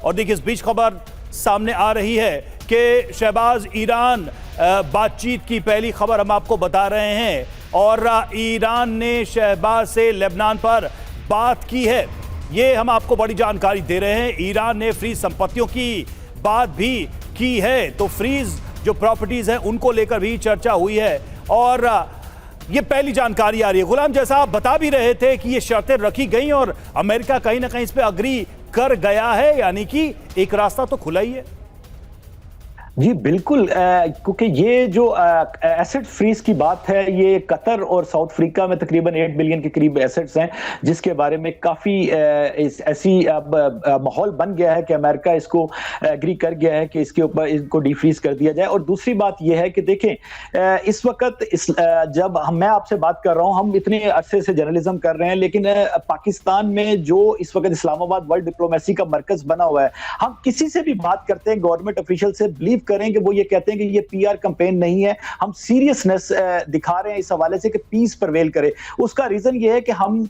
और देखिए इस बीच खबर सामने आ रही है कि शहबाज ईरान बातचीत की पहली खबर हम आपको बता रहे हैं और ईरान ने शहबाज से लेबनान पर बात की है। ये हम आपको बड़ी जानकारी दे रहे हैं। ईरान ने फ्रीज संपत्तियों की बात भी की है, तो फ्रीज जो प्रॉपर्टीज हैं उनको लेकर भी चर्चा हुई है और ये पहली जानकारी आ रही है। गुलाम, जैसा आप बता भी रहे थे कि ये शर्तें रखी गई और अमेरिका कहीं ना कहीं इस पे अग्री कर गया है, यानी कि एक रास्ता तो खुला ही है। जी बिल्कुल, क्योंकि ये जो एसेट फ्रीज की बात है, ये कतर और साउथ अफ्रीका में तकरीबन 8 बिलियन के करीब एसेट्स हैं, जिसके बारे में काफी ऐसी माहौल बन गया है कि अमेरिका इसको एग्री कर गया है कि इसके ऊपर इनको डीफ्रीज कर दिया जाए। और दूसरी बात यह है कि देखें, इस वक्त जब मैं आपसे बात कर रहा हूं, हम इतने अरसे से जर्नलिज्म कर रहे हैं, लेकिन पाकिस्तान में जो इस वक्त इस्लामाबाद वर्ल्ड डिप्लोमेसी का मरकज बना हुआ है, हम किसी से भी बात करते हैं, गवर्नमेंट ऑफिशियल से बिलीव करें कि वो ये कहते हैं कि ये पीआर कैंपेन नहीं है, हम सीरियसनेस दिखा रहे हैं इस हवाले से कि पीस प्रिवेल करे। उसका रीजन ये है कि हम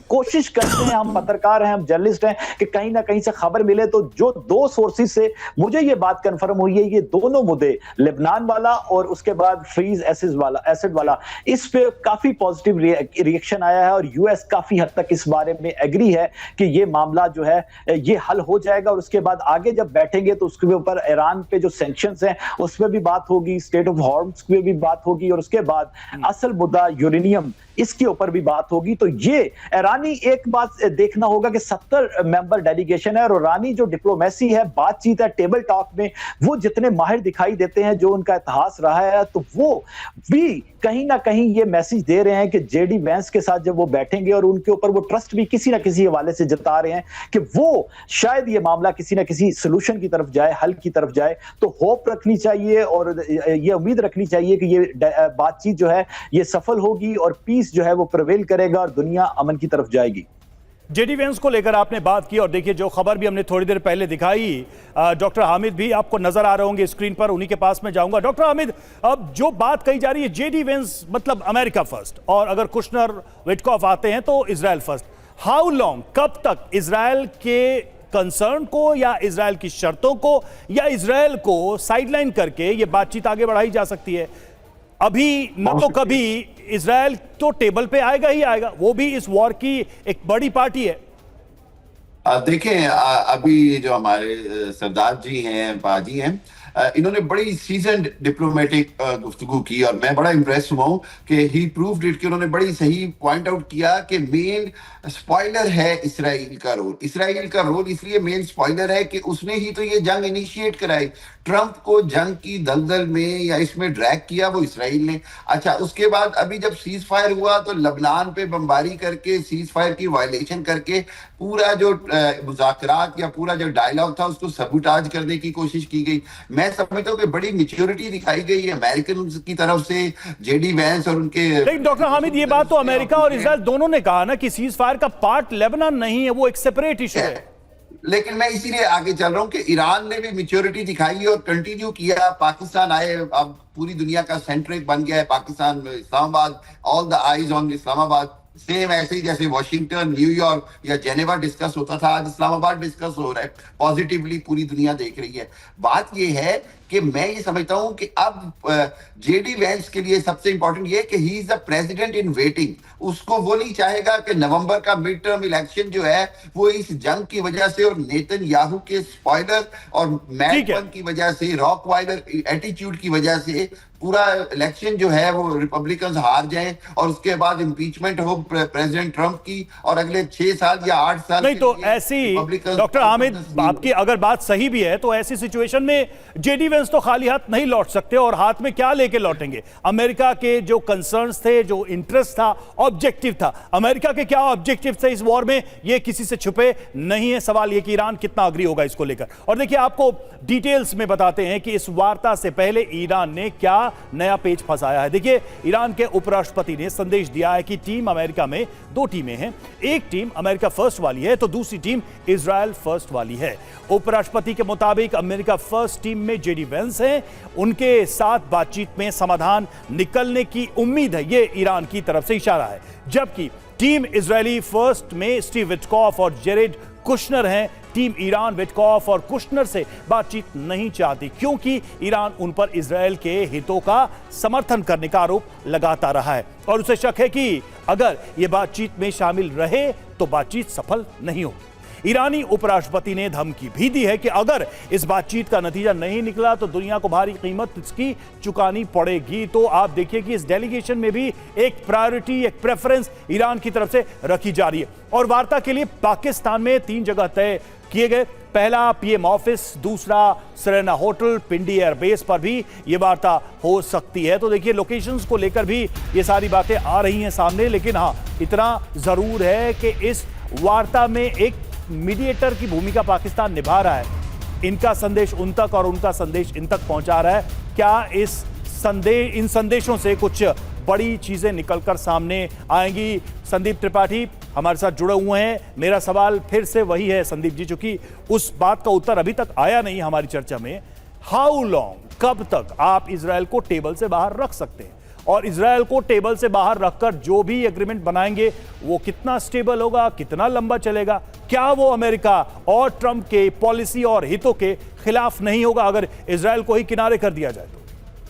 कोशिश करते हैं, हम पत्रकार हैं, हम जर्नलिस्ट हैं, कि कहीं ना कहीं से खबर मिले। तो जो दो सोर्सेज से मुझे ये बात कंफर्म हुई है, ये दोनों मुद्दे, लेबनान वाला और उसके बाद फ्रीज एसेट वाला, इस पे काफी पॉजिटिव रिएक्शन आया है और यूएस काफी हद तक इस बारे में एग्री है कि ये मामला जो है ये हल हो जाएगा। और उसके बाद आगे जब बैठेंगे तो उसके ऊपर ईरान पे जो सैंक्शंस हैं उस पर भी बात होगी, स्टेट ऑफ हॉर्म्स पे भी बात होगी, और उसके बाद असल मुद्दा यूरेनियम, इसके ऊपर भी बात होगी। तो ये ईरानी, एक बात देखना होगा कि 70 मेंबर डेलीगेशन है और ईरानी जो डिप्लोमेसी है, बातचीत है, टेबल टॉक में वो जितने माहिर दिखाई देते हैं, जो उनका इतिहास रहा है, तो वो भी कहीं ना कहीं ये मैसेज दे रहे हैं कि जेडी वैंस के साथ जब वो बैठेंगे और उनके ऊपर वो ट्रस्ट भी किसी ना किसी हवाले से जता रहे हैं कि वो शायद ये मामला किसी ना किसी सोल्यूशन की तरफ जाए, हल की तरफ जाए। तो होप रखनी चाहिए और ये उम्मीद रखनी चाहिए कि ये बातचीत जो है ये सफल होगी और पीस जो है वो प्रिवेल करेगा और दुनिया अमन की तरफ जाएगी। जेडी वेंस को लेकर आपने बात की और देखिए जो खबर भी हमने थोड़ी देर पहले दिखाई, डॉक्टर हामिद भी आपको नजर आ रहे होंगे स्क्रीन पर, उन्हीं के पास में जाऊंगा। डॉक्टर हामिद, अब जो बात कही जा रही है, जेडी वेंस मतलब अमेरिका फर्स्ट, और अगर कुशनर विटकॉफ आते हैं तो इजराइल फर्स्ट। हाउ लॉन्ग, कब तक इजराइल के कंसर्न को या इजराइल की शर्तों को या इजराइल को साइडलाइन करके ये बातचीत आगे बढ़ाई जा सकती है? अभी न तो कभी इजराइल तो टेबल पे आएगा ही आएगा, वो भी इस वॉर की एक बड़ी पार्टी है। देखें, अभी जो हमारे सरदार जी हैं, बाजी हैं, इन्होंने बड़ी सीजन्ड डिप्लोमेटिक गुफ्तगू की और मैं बड़ा इंप्रेस हुआ हूं कि ही प्रूव्ड इट, कि उन्होंने बड़ी सही पॉइंट आउट किया कि मेन स्पॉइलर है इसराइल का रोल। इसराइल का रोल इसलिए मेन स्पॉइलर है कि उसने ही तो ये जंग इनिशिएट कराई। ट्रंप को जंग की दलदल में या इसमें ड्रैग किया वो इसराइल ने। अच्छा, उसके बाद अभी जब सीज फायर हुआ तो लबनान पे बमबारी करके, सीज फायर की वायलेशन करके, पूरा जो मुज़ाकरात या पूरा जो डायलॉग था उसको सबूटाज करने की कोशिश की गई। मैं समझता हूँ कि बड़ी मैच्योरिटी दिखाई गई है अमेरिकन की तरफ से, जेडी वैंस और उनके। लेकिन डॉक्टर हामिद, ये बात तो अमेरिका और इजराइल दोनों ने कहा ना कि सीज फायर का पार्ट लेबनान नहीं है, वो एक सेपरेट इशू है। लेकिन मैं इसीलिए आगे चल रहा हूं कि ईरान ने भी मैच्योरिटी दिखाई और कंटिन्यू किया। पाकिस्तान आए, अब पूरी दुनिया का सेंट्रिक बन गया है Pakistan, Islamabad, all the eyes on Islamabad. Same ऐसे ही जैसे वॉशिंगटन, न्यूयॉर्क या जेनेवा डिस्कस होता था, आज इस्लामाबाद डिस्कस हो रहा है। पॉजिटिवली पूरी दुनिया देख रही है। बात यह है कि मैं ये समझता हूं कि अब जेडी वैंस के लिए सबसे इंपॉर्टेंट ये कि he is the president in waiting. उसको वो नहीं चाहेगा कि नवंबर का मिड टर्म इलेक्शन जो है वो इस जंग की वजह से और नेतन्याहू के स्पॉइलर और मैकपन की वजह से, रॉकवाइलर एटीट्यूड की वजह से पूरा इलेक्शन जो है वो रिपब्लिकन हार जाएं और उसके बाद इंपीचमेंट हो प्रेसिडेंट ट्रंप की और अगले 6 साल या 8 साल नहीं। तो ऐसी, डॉक्टर हामिद, आपकी अगर बात सही भी है तो ऐसी सिचुएशन में जेडी वैंस तो खाली हाथ नहीं लौट सकते, और हाथ में क्या लेके लौटेंगे? अमेरिका के जो कंसर्न्स थे, जो इंटरेस्ट था, ऑब्जेक्टिव था, अमेरिका के क्या ऑब्जेक्टिव थे इस वॉर में, ये किसी से छुपे नहीं है। सवाल ये कि ईरान कितना अग्री होगा इसको लेकर। और देखिए, आपको डिटेल्स में बताते हैं कि इस वार्ता से पहले ईरान ने क्या नया पेच फंसाया है। देखिए, ईरान के उपराष्ट्रपति ने संदेश दिया है कि टीम अमेरिका में 2 टीमें हैं, एक टीम अमेरिका फर्स्ट वाली है तो दूसरी टीम इजराइल फर्स्ट वाली है। उपराष्ट्रपति के मुताबिक अमेरिका फर्स्ट टीम में जेडी वैंस हैं, उनके साथ बातचीत में समाधान निकलने की उम्मीद है, ये ईरान की तरफ से इशारा है। जबकि टीम इजरायली फर्स्ट में स्टीव विटकॉफ और जेरेड कुशनर हैं। टीम ईरान, विटकॉफ और कुशनर से बातचीत नहीं चाहती, क्योंकि ईरान उन पर इजरायल के हितों का समर्थन करने का आरोप लगाता रहा है और उसे शक है कि अगर यह बातचीत में शामिल रहे तो बातचीत सफल नहीं होगी। ईरानी उपराष्ट्रपति ने धमकी भी दी है कि अगर इस बातचीत का नतीजा नहीं निकला तो दुनिया को भारी कीमत इसकी चुकानी पड़ेगी। तो आप देखिए कि इस डेलीगेशन में भी एक प्रायोरिटी, एक प्रेफरेंस ईरान की तरफ से रखी जा रही है और वार्ता के लिए पाकिस्तान में 3 जगह तय किए गए। पहला पीएम ऑफिस, दूसरा सेरेना होटल, पिंडी एयरबेस पर भी ये वार्ता हो सकती है। तो देखिए लोकेशंस को लेकर भी ये सारी बातें आ रही हैं सामने, लेकिन हाँ, इतना जरूर है कि इस वार्ता में एक मीडिएटर की भूमिका पाकिस्तान निभा रहा है। इनका संदेश उन तक और उनका संदेश इन तक पहुंचा रहा है। क्या इन संदेशों से कुछ बड़ी चीजें निकलकर सामने आएंगी? संदीप त्रिपाठी हमारे साथ जुड़े हुए हैं। मेरा सवाल फिर से वही है संदीप जी, चूंकि उस बात का उत्तर अभी तक आया नहीं हमारी चर्चा में। हाउ लॉन्ग, कब तक आप इजरायल को टेबल से बाहर रख सकते हैं? और इजरायल को टेबल से बाहर रखकर जो भी एग्रीमेंट बनाएंगे वो कितना स्टेबल होगा, कितना लंबा चलेगा? क्या वो अमेरिका और ट्रंप के पॉलिसी और हितों के खिलाफ नहीं होगा अगर इजरायल को ही किनारे कर दिया जाए तो?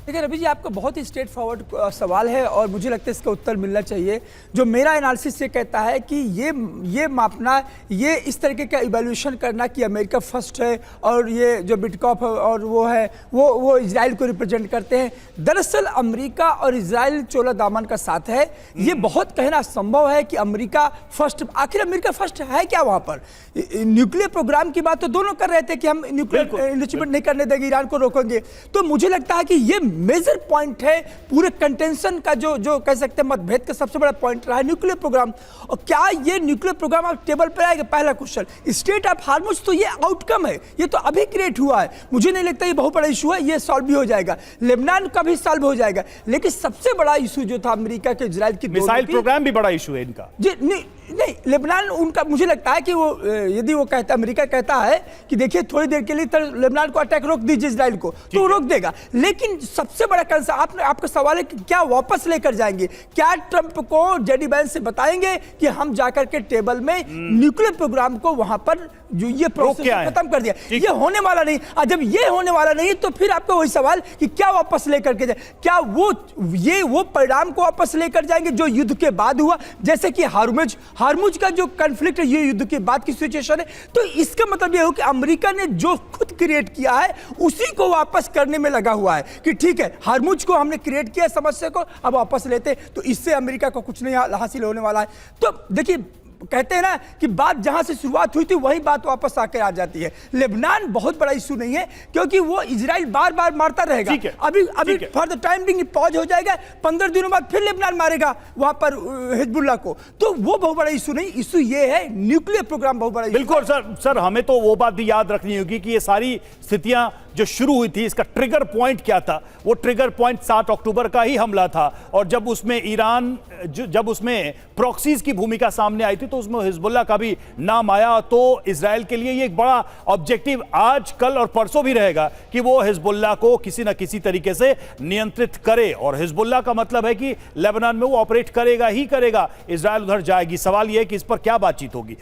देखिए रवि जी, आपका बहुत ही स्ट्रेट फॉरवर्ड सवाल है और मुझे लगता है इसका उत्तर मिलना चाहिए। जो मेरा एनालिसिस ये कहता है कि ये मापना, ये इस तरीके का इवैल्यूएशन करना कि अमेरिका फर्स्ट है और ये जो बिटकॉफ और वो है वो इजराइल को रिप्रेजेंट करते हैं। दरअसल अमेरिका और इजराइल चोला दामन का साथ है। ये बहुत कहना संभव है कि अमेरिका फर्स्ट, आखिर अमेरिका फर्स्ट है क्या वहाँ पर? न्यूक्लियर प्रोग्राम की बात तो दोनों कर रहे थे कि हम न्यूक्लियर इनरिचमेंट नहीं करने देंगे, ईरान को रोकेंगे। तो मुझे लगता है कि ये मेजर पॉइंट है पूरे कंटेंशन का, जो कह सकते हैं मतभेद का सबसे बड़ा पॉइंट रहा है न्यूक्लियर प्रोग्राम। और क्या ये न्यूक्लियर प्रोग्राम अब टेबल पर आएगा? पहला क्वेश्चन। स्टेट ऑफ हार्मुज तो ये आउटकम है, ये तो अभी क्रिएट हुआ है। मुझे नहीं लगता ये बहुत बड़ा इशू है, ये सॉल्व भी हो जाएगा। लेबनान का भी सॉल्व हो जाएगा। लेकिन सबसे बड़ा इशू जो था अमेरिका के इजराइल की मिसाइल प्रोग्राम भी बड़ा इशू है इनका। जी नहीं, लेबनान उनका, मुझे लगता है कि वो यदि वो कहता, अमेरिका कहता है कि देखिए थोड़ी देर के लिए तो लेबनान को अटैक रोक दीजिए इजराइल को, तो रोक देगा। लेकिन सबसे बड़ा कंसर्न, आपका सवाल है कि क्या वापस लेकर जाएंगे? क्या ट्रंप को जेडी वैंस से बताएंगे कि हम जाकर के टेबल में न्यूक्लियर प्रोग्राम को वहां पर जो ये प्रोसेस खत्म कर दिया? ये होने वाला नहीं। जब ये होने वाला नहीं तो फिर आपका वही सवाल कि क्या वापस लेकर के जाए? क्या वो परिणाम को वापस लेकर जाएंगे जो युद्ध के बाद हुआ? जैसे कि हार्मुज का जो कॉन्फ्लिक्ट है, ये युद्ध के बाद की सिचुएशन है। तो इसका मतलब ये हो कि अमेरिका ने जो खुद क्रिएट किया है उसी को वापस करने में लगा हुआ है कि ठीक है, हार्मुज को हमने क्रिएट किया समस्या को, अब वापस लेते। तो इससे अमेरिका को कुछ नहीं हासिल होने वाला है। तो देखिए, कहते हैं ना कि बात जहां से शुरुआत हुई थी वही बात वापस आकर आ जाती है। लेबनान बहुत बड़ा इशू नहीं है क्योंकि वो इजराइल बार बार मारता रहेगा। अभी for the time being pause हो जाएगा, 15 दिनों बाद फिर लेबनान मारेगा वहां पर हिजबुल्लाह को। तो वो बहुत बड़ा इशू नहीं, इशू ये है न्यूक्लियर प्रोग्राम बहुत बड़ा। बिल्कुल सर, हमें तो वो बात भी याद रखनी होगी कि ये सारी स्थितियां जो शुरू हुई थी, इसका ट्रिगर पॉइंट क्या था? वो ट्रिगर पॉइंट 7 अक्टूबर का ही हमला था और जब उसमें प्रॉक्सीज की भूमिका सामने आई थी तो उसमें हिजबुल्लाह का भी नाम आया। तो इजराइल के लिए ये एक बड़ा ऑब्जेक्टिव आज, कल और परसों भी रहेगा कि वो हिजबुल्लाह को किसी ना किसी तरीके से नियंत्रित करे। और हिजबुल्लाह का मतलब है कि लेबनान में वो ऑपरेट करेगा ही करेगा, इजराइल उधर जाएगी। सवाल यह है कि इस पर क्या बातचीत होगी।